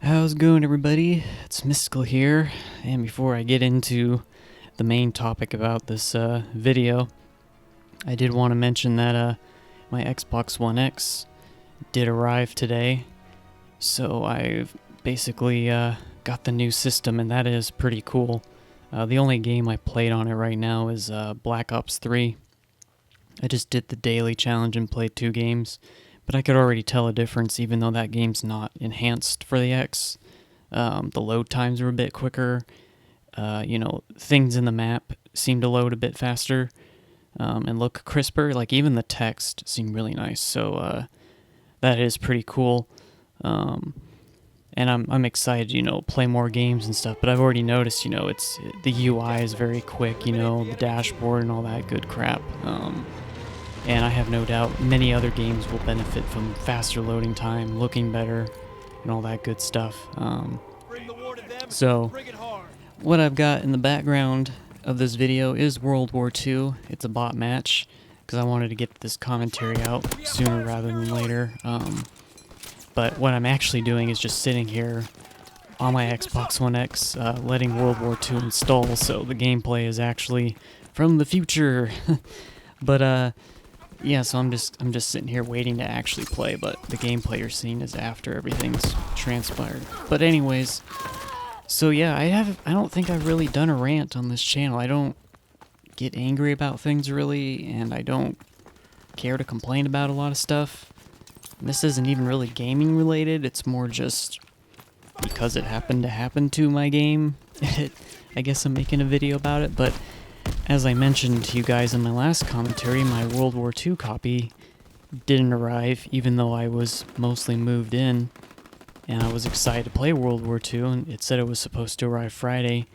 How's it going, everybody? It's Mystical here, and before I get into the main topic about this video, I did want to mention that my Xbox One X did arrive today, so I've basically got the new system, and that is pretty cool. The only game I played on it right now is Black Ops 3. I just did the daily challenge and played 2 games. But I could already tell a difference even though that game's not enhanced for the X. The load times are a bit quicker. Things in the map seem to load a bit faster and look crisper. Like even the text seemed really nice. So that is pretty cool. And I'm excited, play more games and stuff. But I've already noticed, it's the UI is very quick, the dashboard and all that good crap. And I have no doubt many other games will benefit from faster loading time, looking better, and all that good stuff. So, what I've got in the background of this video is World War II. It's a bot match, because I wanted to get this commentary out sooner rather than later. But what I'm actually doing is just sitting here on my Xbox One X, letting World War II install, so the gameplay is actually from the future. But, yeah, so I'm just sitting here waiting to actually play, but the gameplay you're seeing is after everything's transpired. But anyways, so yeah, I don't think I've really done a rant on this channel. I don't get angry about things really, and I don't care to complain about a lot of stuff. This isn't even really gaming related, it's more just because it happened to happen to my game. I guess I'm making a video about it, but as I mentioned to you guys in my last commentary, my World War II copy didn't arrive, even though I was mostly moved in, and I was excited to play World War II, and it said it was supposed to arrive Friday,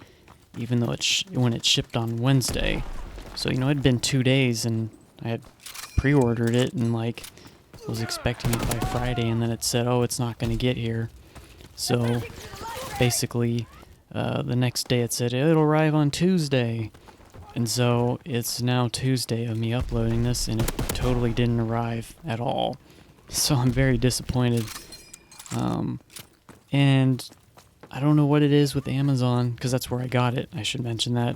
even though when it shipped on Wednesday. So, it'd been 2 days, and I had pre-ordered it, and, was expecting it by Friday, and then it said, oh, it's not going to get here. So, basically, the next day it said, it'll arrive on Tuesday. And so it's now Tuesday of me uploading this, and it totally didn't arrive at all. So I'm very disappointed. And I don't know what it is with Amazon, because that's where I got it. I should mention that.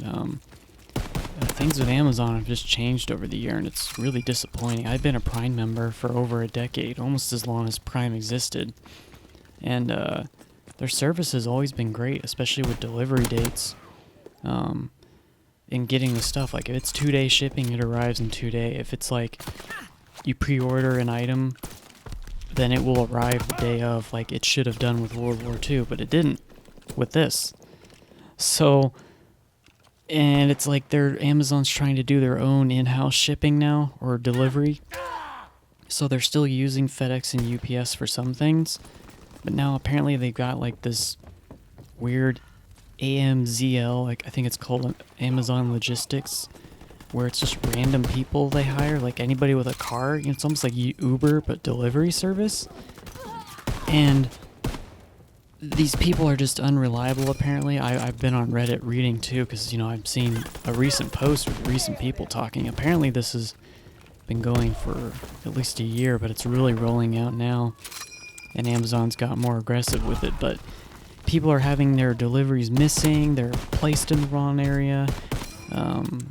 Things with Amazon have just changed over the year, and it's really disappointing. I've been a Prime member for over a decade, almost as long as Prime existed. And their service has always been great, especially with delivery dates. In getting the stuff, if it's 2-day shipping, it arrives in 2 days. If it's you pre-order an item, then it will arrive the day of, it should have done with World War II, but it didn't with this. So, and it's Amazon's trying to do their own in-house shipping now, or delivery. So they're still using FedEx and UPS for some things, but now apparently they've got this weird AMZL, I think it's called Amazon Logistics, where it's just random people they hire, anybody with a car. It's almost like Uber, but delivery service. And these people are just unreliable, apparently. I've been on Reddit reading, too, because, I've seen a recent post with recent people talking. Apparently this has been going for at least a year, but it's really rolling out now. And Amazon's got more aggressive with it, but people are having their deliveries missing, they're placed in the wrong area,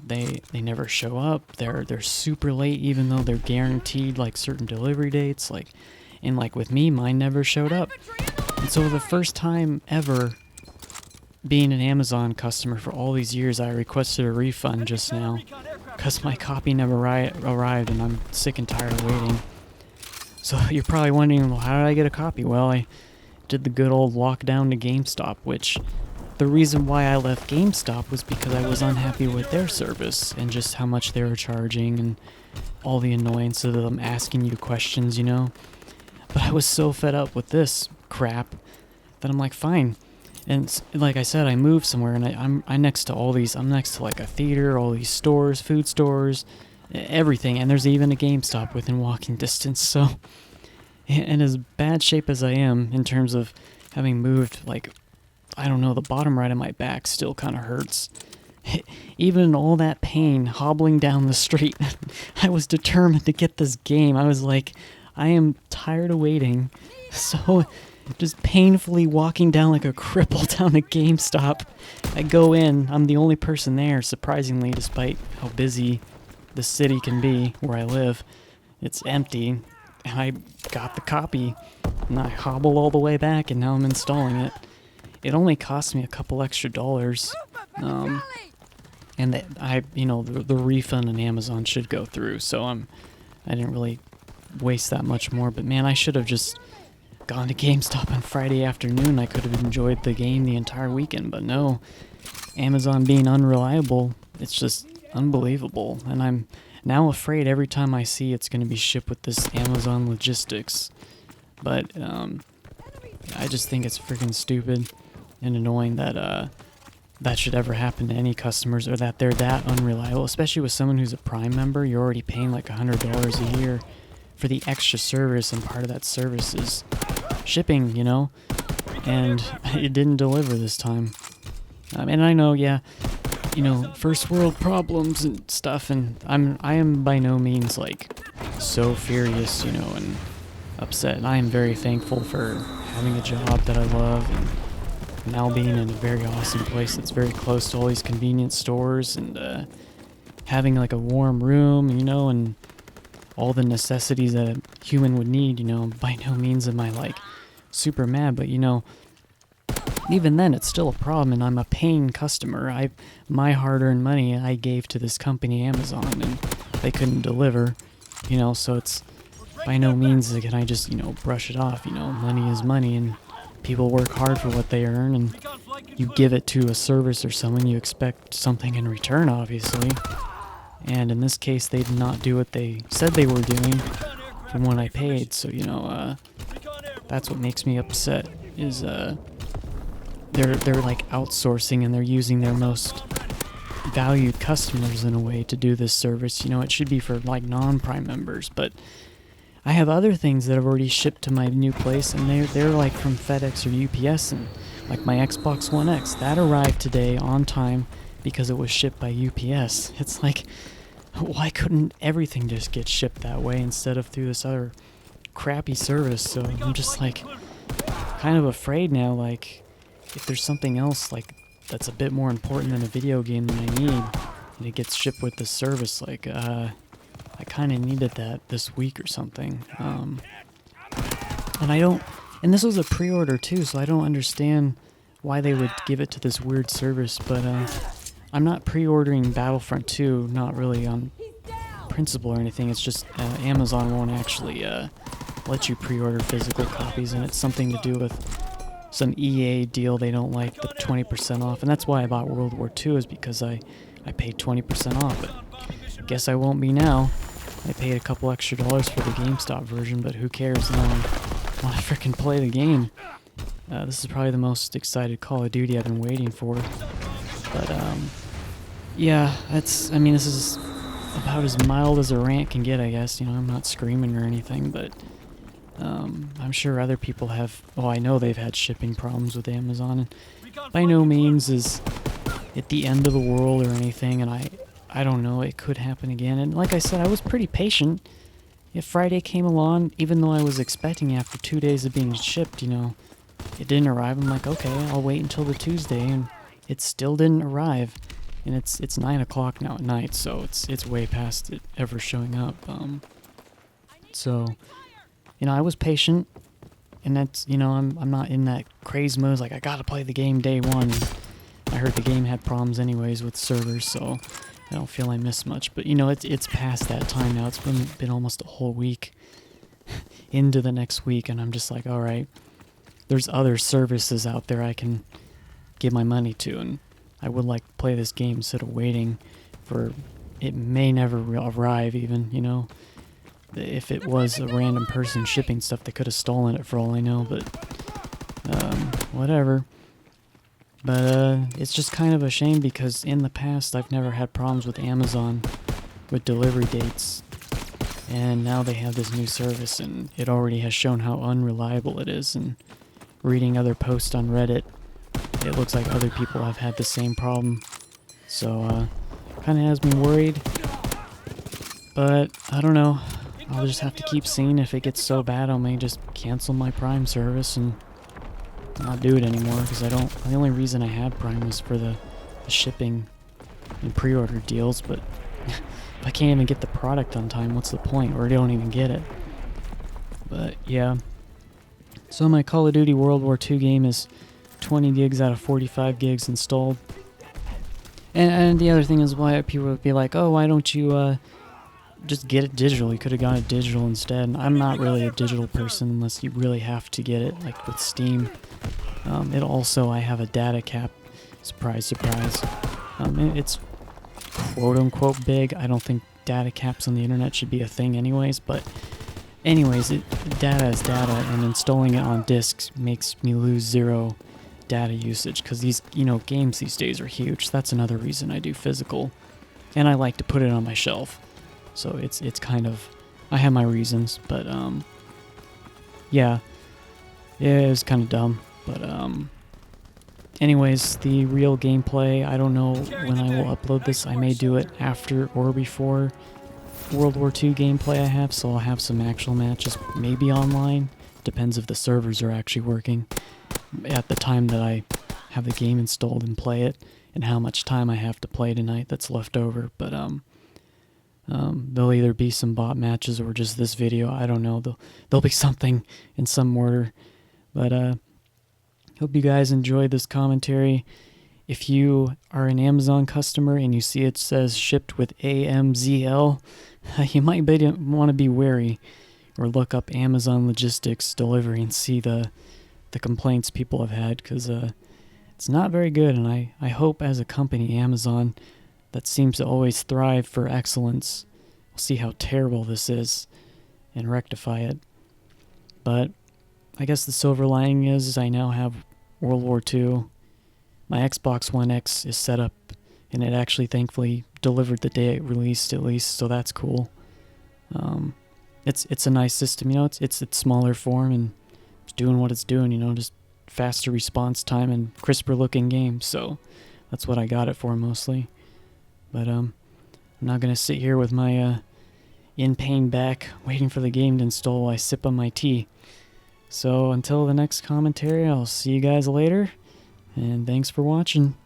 they never show up, they're super late even though they're guaranteed certain delivery dates, and with me, mine never showed up. And so the first time ever being an Amazon customer for all these years, I requested a refund just now because my copy never arrived, and I'm sick and tired of waiting. So you're probably wondering, well, how did I get a copy? Well, I did the good old walk down to GameStop, which the reason why I left GameStop was because I was unhappy with their service and just how much they were charging and all the annoyance of them asking you questions, But I was so fed up with this crap that I'm like, fine. And like I said, I moved somewhere, and I'm next to all these. I'm next to a theater, all these stores, food stores, everything, and there's even a GameStop within walking distance. So. And as bad shape as I am in terms of having moved, I don't know, the bottom right of my back still kind of hurts. Even in all that pain, hobbling down the street, I was determined to get this game. I was like, I am tired of waiting. So just painfully walking down like a cripple down to GameStop. I go in, I'm the only person there, surprisingly, despite how busy the city can be where I live. It's empty, and I got the copy, and I hobble all the way back, and now I'm installing it. It only cost me a couple extra dollars, and the refund on Amazon should go through, so I didn't really waste that much more. But man, I should have just gone to GameStop on Friday afternoon. I could have enjoyed the game the entire weekend, but no. Amazon being unreliable, it's just unbelievable. And I'm now afraid every time I see it's going to be shipped with this Amazon logistics. But I just think it's freaking stupid and annoying that that should ever happen to any customers, or that they're that unreliable, especially with someone who's a Prime member. You're already paying like $100 a year for the extra service, and part of that service is shipping, and it didn't deliver this time. And I know, first world problems and stuff, and I am by no means like so furious, and upset. And I am very thankful for having a job that I love, and now being in a very awesome place that's very close to all these convenience stores, and having like a warm room, and all the necessities that a human would need. By no means am I like super mad, but even then it's still a problem, and I'm a paying customer. My hard-earned money I gave to this company Amazon, and they couldn't deliver, so it's by no means can I just brush it off. Money is money, and people work hard for what they earn, and you give it to a service or someone, you expect something in return, obviously. And in this case, they did not do what they said they were doing from what I paid. So, that's what makes me upset, is they're like outsourcing, and they're using their most valued customers in a way to do this service. It should be for like non-Prime members, but I have other things that have already shipped to my new place, and they're like from FedEx or UPS, and like my Xbox One X, that arrived today on time because it was shipped by UPS. It's like, why couldn't everything just get shipped that way instead of through this other crappy service? So I'm just like kind of afraid now, like if there's something else like that's a bit more important than a video game than I need, and it gets shipped with this service, like I kind of needed that this week or something. And this was a pre-order too, so I don't understand why they would give it to this weird service, but I'm not pre-ordering Battlefront 2, not really on principle or anything. It's just Amazon won't actually let you pre-order physical copies, and it's something to do with some EA deal they don't like, the 20% off. And that's why I bought World War II, is because I paid 20% off, but I guess I won't be now. I paid a couple extra dollars for the GameStop version, but who cares now? I want to frickin' play the game. This is probably the most excited Call of Duty I've been waiting for. But, yeah, this is about as mild as a rant can get, I guess. I'm not screaming or anything, but I'm sure other people have. Well, I know they've had shipping problems with Amazon, and by no means is it the end of the world or anything, and I don't know, it could happen again. And like I said, I was pretty patient. If Friday came along, even though I was expecting after 2 days of being shipped, it didn't arrive. I'm like, okay, I'll wait until the Tuesday, and it still didn't arrive. And it's 9 o'clock now at night, so it's way past it ever showing up. So, I was patient, and that's, I'm not in that craze mode, like I gotta play the game day one. I heard the game had problems anyways with servers, so I don't feel I missed much. But it's past that time now. It's been almost a whole week into the next week, and I'm just like, all right, there's other services out there I can give my money to, and I would like to play this game instead of waiting for it may never arrive even. If it was a random person shipping stuff, they could have stolen it for all I know, but whatever. But it's just kind of a shame, because in the past I've never had problems with Amazon with delivery dates, and now they have this new service, and it already has shown how unreliable it is. And reading other posts on Reddit, it looks like other people have had the same problem, so kind of has me worried. But I don't know, I'll just have to keep seeing. If it gets so bad, I may just cancel my Prime service and not do it anymore because I don't. The only reason I had Prime was for the shipping and pre-order deals, but if I can't even get the product on time, what's the point? Or I don't even get it. But yeah. So my Call of Duty World War II game is 20 gigs out of 45 gigs installed. And the other thing is why people would be like, oh, why don't you just get it digital? You could have got it digital instead. And I'm not really a digital person unless you really have to get it, like with Steam. It also, I have a data cap. Surprise, surprise. It's quote-unquote big. I don't think data caps on the internet should be a thing anyways, but anyways, data is data, and installing it on discs makes me lose 0 data usage, because these, games these days are huge. That's another reason I do physical, and I like to put it on my shelf. So it's kind of, I have my reasons, but yeah, it's kind of dumb, but anyways, the real gameplay, I don't know when I will upload this. I may do it after or before World War II gameplay I have, so I'll have some actual matches, maybe online. Depends if the servers are actually working at the time that I have the game installed and play it, and how much time I have to play tonight that's left over. But there'll either be some bot matches or just this video. I don't know. There'll be something in some order. But hope you guys enjoyed this commentary. If you are an Amazon customer and you see it says shipped with AMZL, you might want to be wary, or look up Amazon Logistics Delivery and see the complaints people have had, because it's not very good. And I hope as a company, Amazon, that seems to always thrive for excellence, will see how terrible this is and rectify it. But I guess the silver lining is I now have World War II. My Xbox One X is set up, and it actually thankfully delivered the day it released, at least, so that's cool. It's a nice system, it's smaller form, and it's doing what it's doing, just faster response time and crisper looking games, so that's what I got it for mostly. But I'm not gonna sit here with my in pain back waiting for the game to install while I sip on my tea. So until the next commentary, I'll see you guys later, and thanks for watching.